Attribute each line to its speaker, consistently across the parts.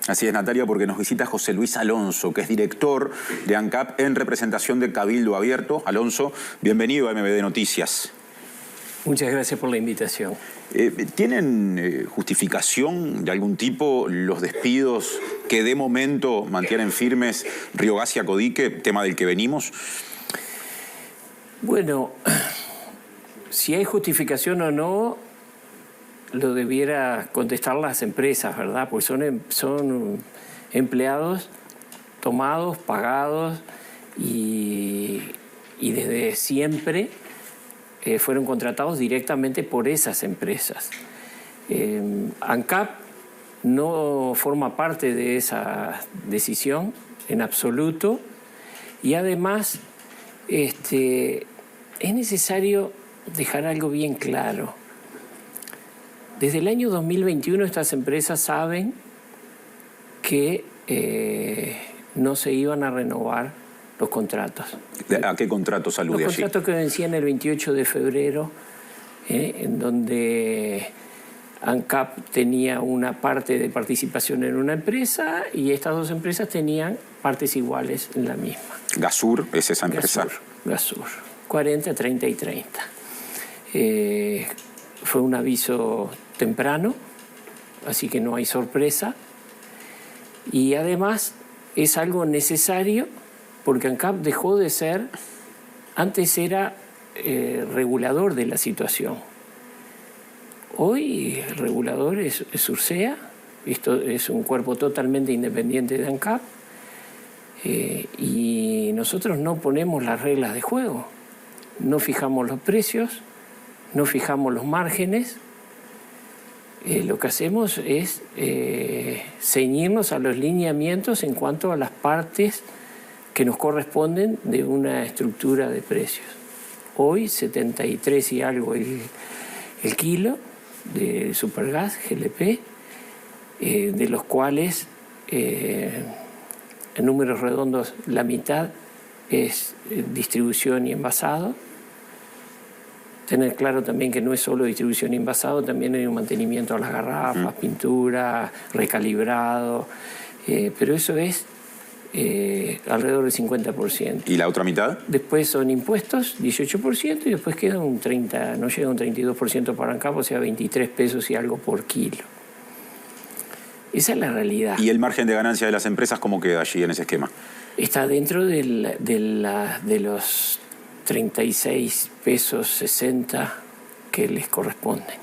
Speaker 1: Así es, Natalia, porque nos visita José Luis Alonso, que es director de ANCAP en representación de Cabildo Abierto. Alonso, bienvenido a MBD Noticias.
Speaker 2: Muchas gracias por la invitación.
Speaker 1: ¿Tienen justificación de algún tipo los despidos que de momento mantienen firmes Riogas y Acodique, tema del que venimos?
Speaker 2: Bueno, si hay justificación o no, lo debiera contestar las empresas, ¿verdad? Pues son empleados tomados, pagados y desde siempre fueron contratados directamente por esas empresas. ANCAP no forma parte de esa decisión en absoluto y además es necesario dejar algo bien claro. Desde el año 2021 estas empresas saben que no se iban a renovar los contratos.
Speaker 1: ¿A qué contratos alude allí?
Speaker 2: Los contratos que vencían el 28 de febrero, en donde ANCAP tenía una parte de participación en una empresa y estas dos empresas tenían partes iguales en la misma.
Speaker 1: Gasur es esa empresa.
Speaker 2: Gasur, 40, 30 y 30. Fue un aviso temprano, así que no hay sorpresa. Y además es algo necesario porque ANCAP dejó de ser, antes era regulador de la situación. Hoy el regulador es Ursea, esto es un cuerpo totalmente independiente de ANCAP y nosotros no ponemos las reglas de juego, no fijamos los precios, no fijamos los márgenes. Lo que hacemos es ceñirnos a los lineamientos en cuanto a las partes que nos corresponden de una estructura de precios. Hoy 73 y algo el kilo de Supergas, GLP, de los cuales en números redondos la mitad es distribución y envasado. Tener claro también que no es solo distribución y envasado, también hay un mantenimiento a las garrafas, pintura, recalibrado, pero eso es alrededor del 50%.
Speaker 1: ¿Y la otra mitad?
Speaker 2: Después son impuestos, 18%, y después queda un 30%, no llega un 32% para ANCAP, o sea, 23 pesos y algo por kilo. Esa es la realidad.
Speaker 1: ¿Y el margen de ganancia de las empresas cómo queda allí en ese esquema? Está
Speaker 2: dentro de los 36 pesos 60 que les corresponden.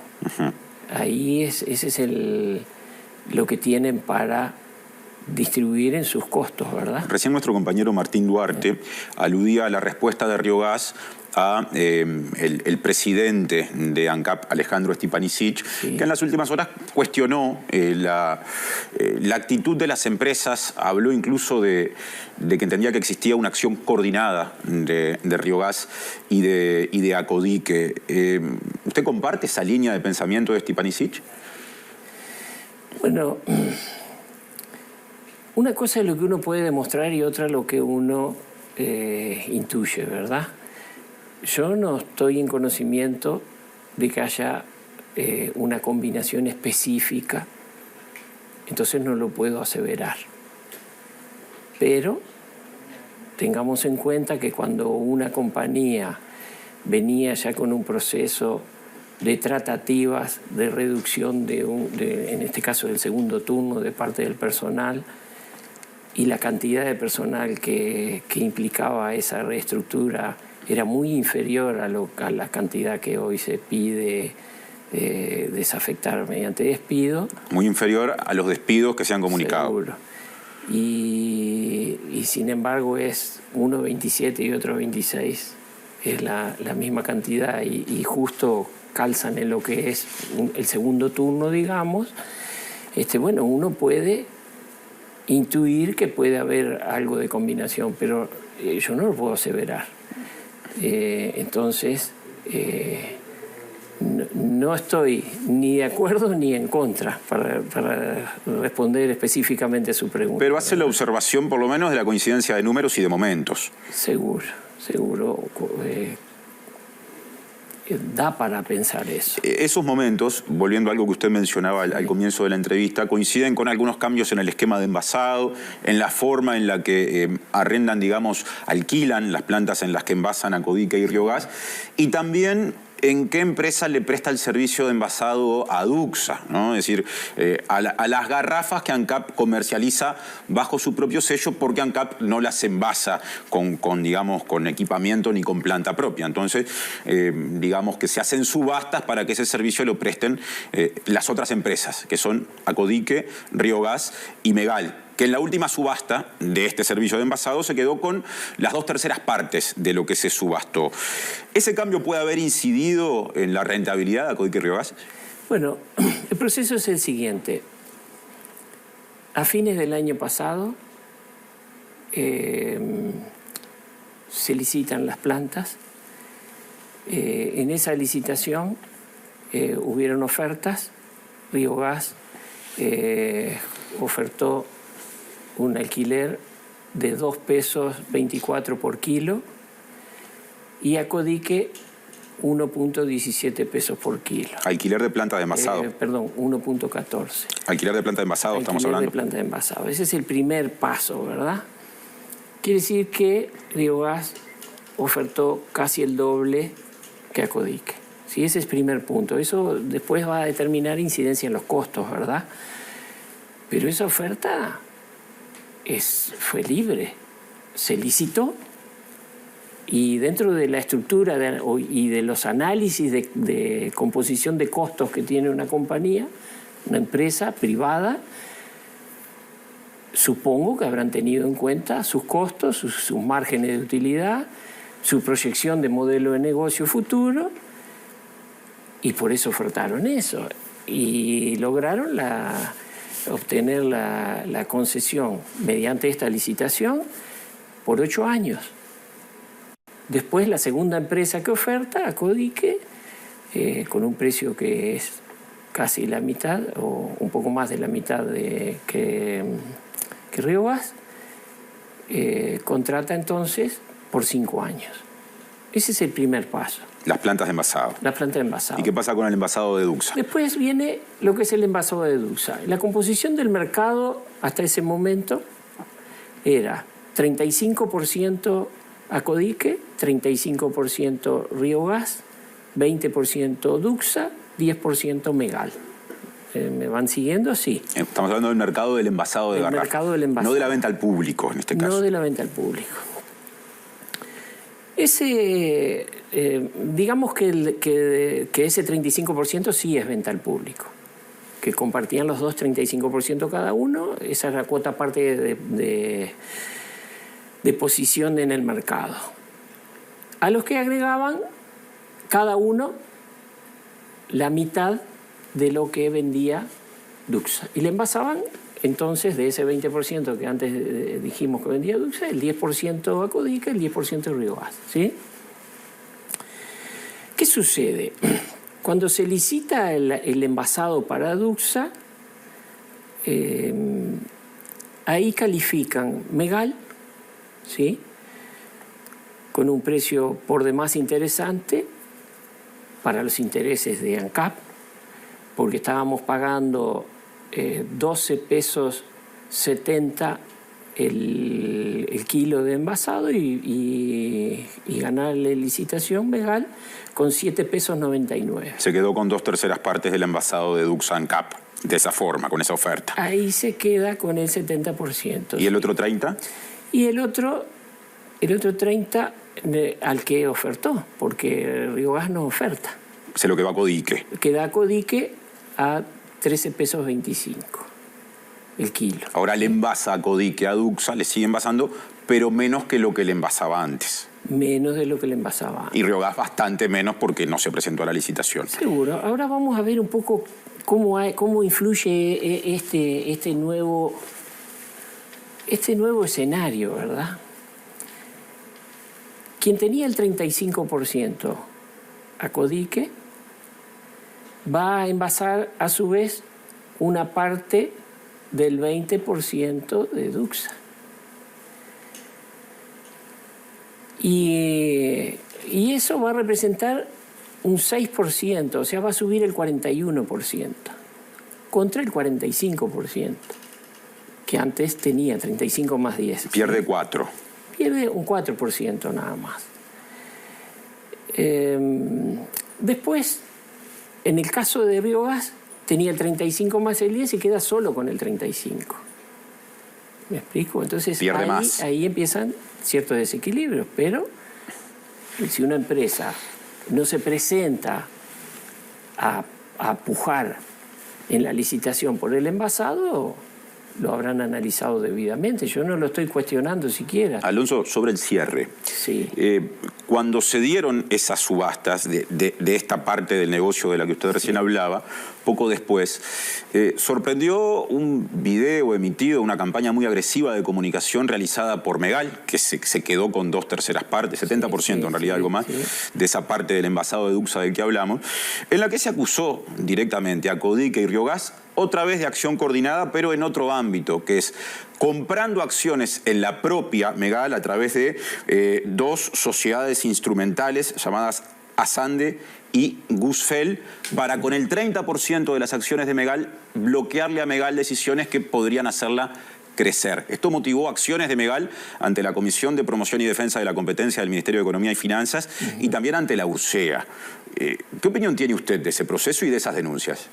Speaker 2: Ahí ese es lo que tienen para distribuir en sus costos, ¿verdad? Recién nuestro compañero Martín Duarte aludía a la respuesta de Riogas a el presidente de ANCAP, Alejandro Stepanisic, que en las últimas horas cuestionó la actitud de las empresas, habló incluso de que entendía que existía una acción coordinada de Riogas y de Acodique. ¿Usted comparte esa línea de pensamiento de Stepanisic? Bueno, una cosa es lo que uno puede demostrar y otra lo que uno intuye, ¿verdad? Yo no estoy en conocimiento de que haya una combinación específica, entonces no lo puedo aseverar. Pero tengamos en cuenta que cuando una compañía venía ya con un proceso de tratativas, de reducción en este caso del segundo turno de parte del personal, y la cantidad de personal que implicaba esa reestructura era muy inferior a la cantidad que hoy se pide desafectar mediante despido. Muy inferior a los despidos que se han comunicado. Seguro. Y sin embargo es uno 27 y otro 26. Es la misma cantidad y justo calzan en lo que es el segundo turno, digamos. Bueno, uno puede intuir que puede haber algo de combinación, pero yo no lo puedo aseverar. Entonces, no estoy ni de acuerdo ni en contra para responder específicamente a su pregunta. Pero hace la observación, por lo menos, de la coincidencia de números y de momentos. Seguro. da para pensar eso.
Speaker 1: Esos momentos, volviendo a algo que usted mencionaba al comienzo de la entrevista, coinciden con algunos cambios en el esquema de envasado, en la forma en la que arrendan, digamos, alquilan las plantas en las que envasan Acodique y Riogás, y también en qué empresa le presta el servicio de envasado a Duxa, ¿no? Es decir, a las garrafas que ANCAP comercializa bajo su propio sello, porque ANCAP no las envasa digamos, con equipamiento ni con planta propia. Entonces, digamos que se hacen subastas para que ese servicio lo presten las otras empresas, que son Acodique, Riogás y Megal, que en la última subasta de este servicio de envasado se quedó con las 2/3 partes de lo que se subastó. ¿Ese cambio puede haber incidido en la rentabilidad de Acodique y Riogás?
Speaker 2: Bueno, el proceso es el siguiente. A fines del año pasado se licitan las plantas. En esa licitación hubieron ofertas. Riogás ofertó un alquiler de 2,24 pesos por kilo y Acodique 1,17 pesos por kilo.
Speaker 1: Alquiler de planta de envasado.
Speaker 2: Perdón, 1,14.
Speaker 1: Alquiler de planta de envasado, estamos hablando.
Speaker 2: Alquiler de planta de envasado. Ese es el primer paso, ¿verdad? Quiere decir que Riogás ofertó casi el doble que Acodique. Sí, ese es el primer punto. Eso después va a determinar incidencia en los costos, ¿verdad? Pero esa oferta fue libre, se licitó, y dentro de la estructura y de los análisis de composición de costos que tiene una compañía, una empresa privada, supongo que habrán tenido en cuenta sus costos, sus márgenes de utilidad, su proyección de modelo de negocio futuro, y por eso ofertaron eso y lograron obtener la concesión mediante esta licitación por 8 años. Después la segunda empresa que oferta, Acodique, con un precio que es casi la mitad o un poco más de la mitad que Riogás, contrata entonces por 5 años. Ese es el primer paso.
Speaker 1: Las plantas de envasado.
Speaker 2: Las plantas de envasado.
Speaker 1: ¿Y qué pasa con el envasado de Duxa?
Speaker 2: Después viene lo que es el envasado de Duxa. La composición del mercado hasta ese momento era 35% Acodique, 35% Riogás, 20% Duxa, 10% Megal. ¿Me van siguiendo? Sí.
Speaker 1: Estamos hablando del mercado del envasado de garrafa.
Speaker 2: El mercado del envasado.
Speaker 1: No de la venta al público, en este caso.
Speaker 2: No de la venta al público. Digamos que ese 35% sí es venta al público, que compartían los dos 35% cada uno. Esa es la cuota parte de posición en el mercado. A los que agregaban cada uno la mitad de lo que vendía Duxa. Y le envasaban entonces de ese 20% que antes dijimos que vendía Duxa, el 10% Acodique, el 10% Riogás, ¿sí? ¿Qué sucede? Cuando se licita el envasado para Duxa, ahí califican Megal, ¿sí?, con un precio por demás interesante para los intereses de ANCAP, porque estábamos pagando 12 pesos 70 el kilo de envasado y ganarle licitación Megal con 7 pesos 99.
Speaker 1: Se quedó con 2/3 partes del envasado de Duxa ANCAP, de esa forma, con esa oferta.
Speaker 2: Ahí se queda con el 70%.
Speaker 1: ¿Y el otro 30%?
Speaker 2: Y el otro 30% al que ofertó, porque Riogás no oferta.
Speaker 1: Se lo que va a Acodique.
Speaker 2: Queda Acodique a 13 pesos 25 el kilo.
Speaker 1: Ahora le envasa Acodique a Duxa, le sigue envasando, pero menos que lo que le envasaba antes.
Speaker 2: Menos de lo que le envasaba antes.
Speaker 1: Y Riogás bastante menos porque no se presentó a la licitación.
Speaker 2: Seguro. Ahora vamos a ver un poco cómo influye este nuevo escenario, ¿verdad? Quien tenía el 35% Acodique va a envasar a su vez una parte del 20% de Duxa. Y eso va a representar un 6%, o sea, va a subir el 41%, contra el 45%, que antes tenía 35 más 10.
Speaker 1: Pierde 4.
Speaker 2: Pierde un 4% nada más. Después, en el caso de biogás, tenía el 35 más el 10 y queda solo con el 35. ¿Me explico? Entonces ahí empiezan ciertos desequilibrios, pero si una empresa no se presenta a pujar en la licitación por el envasado, lo habrán analizado debidamente. Yo no lo estoy cuestionando siquiera.
Speaker 1: Alonso, sobre el cierre.
Speaker 2: Sí.
Speaker 1: Cuando se dieron esas subastas de esta parte del negocio de la que usted recién hablaba, poco después, sorprendió un video emitido, una campaña muy agresiva de comunicación realizada por Megal, que se quedó con 2/3 partes, 70% en realidad, algo más, de esa parte del envasado de Duxa del que hablamos, en la que se acusó directamente a Codique y Riogas otra vez de acción coordinada, pero en otro ámbito, que es comprando acciones en la propia Megal a través de dos sociedades instrumentales llamadas Asande y Gusfel, para con el 30% de las acciones de Megal bloquearle a Megal decisiones que podrían hacerla crecer. Esto motivó acciones de Megal ante la Comisión de Promoción y Defensa de la Competencia del Ministerio de Economía y Finanzas y también ante la URSEA. ¿Qué opinión tiene usted de ese proceso y de esas denuncias?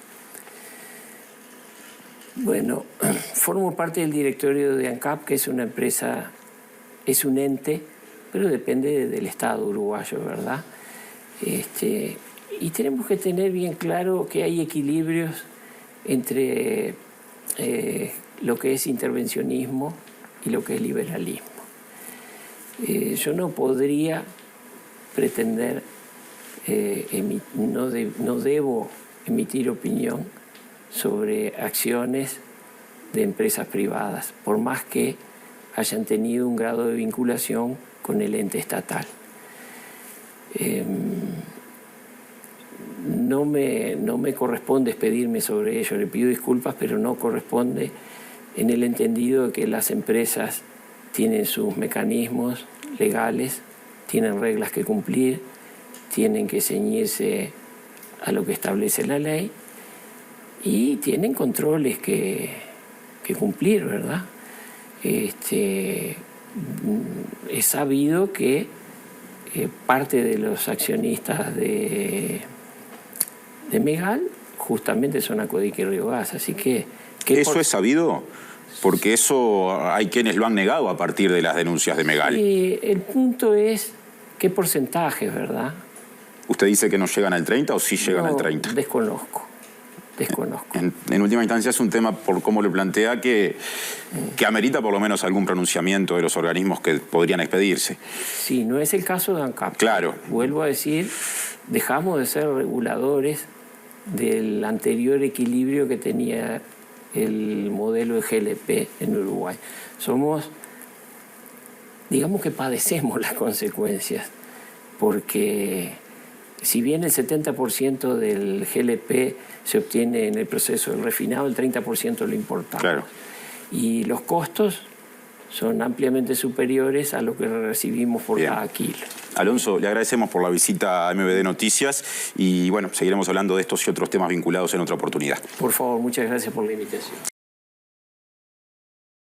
Speaker 2: Bueno, formo parte del directorio de ANCAP, que es una empresa, es un ente, pero depende del Estado uruguayo, ¿verdad? Y tenemos que tener bien claro que hay equilibrios entre lo que es intervencionismo y lo que es liberalismo. Yo no podría pretender, no debo emitir opinión sobre acciones de empresas privadas, por más que hayan tenido un grado de vinculación con el ente estatal. No me corresponde expedirme sobre ello, le pido disculpas, pero no corresponde, en el entendido de que las empresas tienen sus mecanismos legales, tienen reglas que cumplir, tienen que ceñirse a lo que establece la ley y tienen controles que cumplir, ¿verdad? Es sabido que parte de los accionistas de Megal justamente son Acodique y Riogas, así que...
Speaker 1: ¿Eso es sabido? Porque eso hay quienes lo han negado a partir de las denuncias de Megal.
Speaker 2: El punto es qué porcentaje, ¿verdad?
Speaker 1: ¿Usted dice que no llegan al 30 o sí llegan al 30?
Speaker 2: Desconozco.
Speaker 1: En última instancia es un tema, por cómo lo plantea, que amerita por lo menos algún pronunciamiento de los organismos que podrían expedirse.
Speaker 2: Sí, no es el caso de ANCAP.
Speaker 1: Claro.
Speaker 2: Vuelvo a decir, dejamos de ser reguladores del anterior equilibrio que tenía el modelo de GLP en Uruguay. Digamos que padecemos las consecuencias, porque si bien el 70% del GLP se obtiene en el proceso del refinado, el 30% lo importamos.
Speaker 1: Claro.
Speaker 2: Y los costos son ampliamente superiores a lo que recibimos por cada kilo.
Speaker 1: Alonso, le agradecemos por la visita a MBD Noticias y bueno, seguiremos hablando de estos y otros temas vinculados en otra oportunidad.
Speaker 2: Por favor, muchas gracias por la invitación.